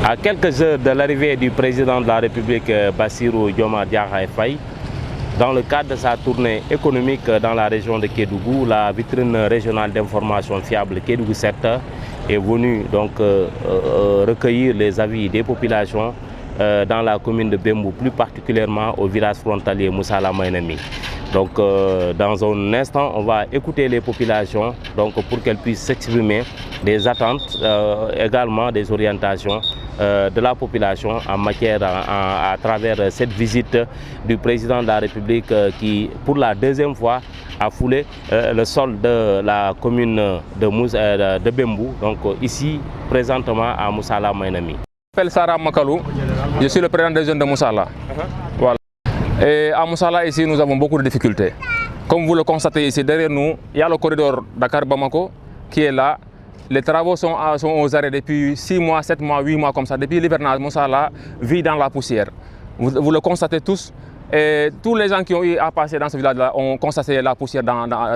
À quelques heures de l'arrivée du président de la République, Bassirou Diomaye Diakhar Faye, dans le cadre de sa tournée économique dans la région de Kédougou, la vitrine régionale d'information fiable Kédougou 7 est venue donc recueillir les avis des populations dans la commune de Bembou, plus particulièrement au village frontalier Moussala Mainami. Donc dans un instant, on va écouter les populations donc, pour qu'elles puissent s'exprimer des attentes, également des orientations de la population en matière, à travers cette visite du président de la République qui, pour la deuxième fois, a foulé le sol de la commune de Bembou, donc ici présentement à Moussala Mainami. Je m'appelle Sarah Makalou, je suis le président des jeunes de Moussala. Voilà. Et à Moussala, ici, nous avons beaucoup de difficultés. Comme vous le constatez ici, derrière nous, il y a le corridor Dakar-Bamako qui est là. Les travaux sont aux arrêts depuis 6 mois, 7 mois, 8 mois comme ça. Depuis l'hivernage, Moussala vit dans la poussière. Vous le constatez tous. Et tous les gens qui ont eu à passer dans ce village-là ont constaté la poussière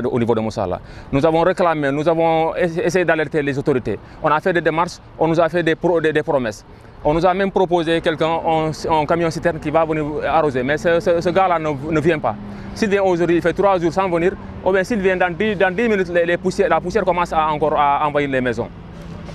au niveau de Moussala. Nous avons réclamé, nous avons essayé d'alerter les autorités. On a fait des démarches, on nous a fait des promesses. On nous a même proposé quelqu'un, un camion citerne qui va venir arroser. Mais ce gars-là ne vient pas. S'il vient aujourd'hui, il fait 3 jours sans venir. Ou bien s'il vient dans 10 minutes, la poussière commence encore à envahir les maisons.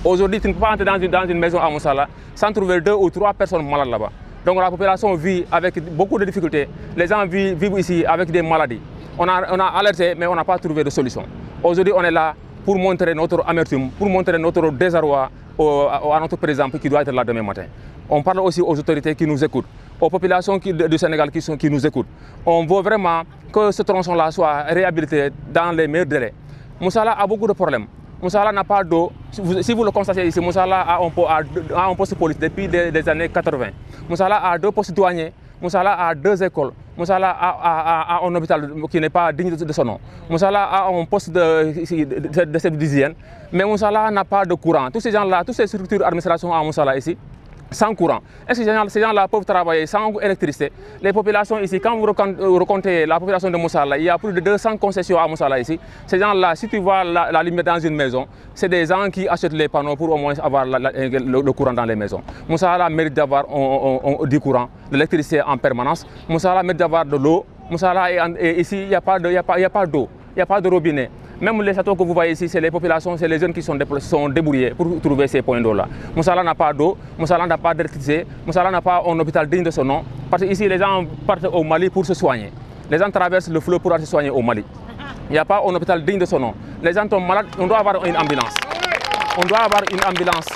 Aujourd'hui, tu ne peux pas entrer dans une maison à Moussala sans trouver 2 ou 3 personnes malades là-bas. Donc la population vit avec beaucoup de difficultés. Les gens vivent ici avec des maladies. On a alerté, mais on n'a pas trouvé de solution. Aujourd'hui, on est là pour montrer notre amertume, pour montrer notre désarroi à notre président qui doit être là demain matin. On parle aussi aux autorités qui nous écoutent, aux populations du Sénégal qui nous écoutent. On veut vraiment que ce tronçon-là soit réhabilité dans les meilleurs délais. Moussala a beaucoup de problèmes. Moussala n'a pas d'eau. Si vous le constatez ici, Moussala a un poste de police depuis les années 80. Moussala a 2 postes douaniers. Moussala a 2 écoles. Moussala a un hôpital qui n'est pas digne de son nom. Moussala a un poste de service d'hygiène. Mais Moussala n'a pas de courant. Tous ces gens-là, toutes ces structures d'administration à Moussala ici, sans courant. Est-ce que ces gens-là peuvent travailler sans électricité? Les populations ici, quand vous recomptez la population de Moussala, il y a plus de 200 concessions à Moussala ici. Ces gens-là, si tu vois la lumière dans une maison, c'est des gens qui achètent les panneaux pour au moins avoir le courant dans les maisons. Moussala mérite d'avoir du courant, de l'électricité en permanence. Moussala mérite d'avoir de l'eau. Moussala, ici, il n'y a pas d'eau, il n'y a pas de robinet. Même les châteaux que vous voyez ici, c'est les populations, c'est les jeunes qui sont débrouillés pour trouver ces points d'eau-là. Moussala n'a pas d'eau, Moussala n'a pas d'électricité, Moussala n'a pas un hôpital digne de son nom. Parce qu'ici, les gens partent au Mali pour se soigner. Les gens traversent le fleuve pour aller se soigner au Mali. Il n'y a pas un hôpital digne de son nom. Les gens tombent malades, on doit avoir une ambulance. On doit avoir une ambulance.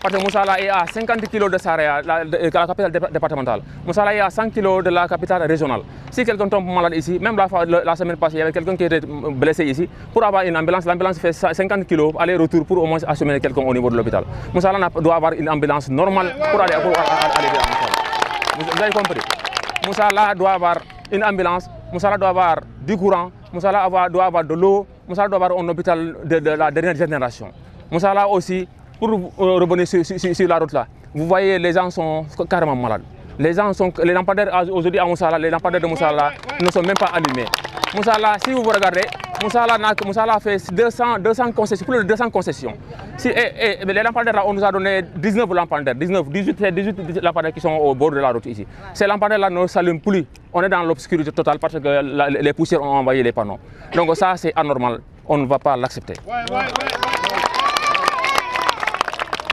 Parce que Moussala est à 50 km de Saraya, la capitale départementale. Moussala est à 100 km de la capitale régionale. Si quelqu'un tombe malade ici, même la semaine passée, il y avait quelqu'un qui était blessé ici. Pour avoir une ambulance, l'ambulance fait 50 km aller-retour pour au moins acheminer quelqu'un au niveau de l'hôpital. Moussala doit avoir une ambulance normale pour aller à Moussala. Vous avez compris? Moussala doit avoir une ambulance, Moussala doit avoir du courant, Moussala doit avoir de l'eau, Moussala doit avoir un hôpital de la dernière génération. Moussala aussi, pour revenir sur la route là, vous voyez les gens sont carrément malades. Les lampadaires aujourd'hui à Moussala, les lampadaires de Moussala ne sont même pas allumés. Moussala, si vous regardez, Moussala fait 200 concessions, plus de 200 concessions. Les lampadaires là, on nous a donné 19 lampadaires, 18 lampadaires qui sont au bord de la route ici. Ces lampadaires là ne s'allument plus. On est dans l'obscurité totale parce que les poussières ont envahi les panneaux. Donc ça c'est anormal, on ne va pas l'accepter.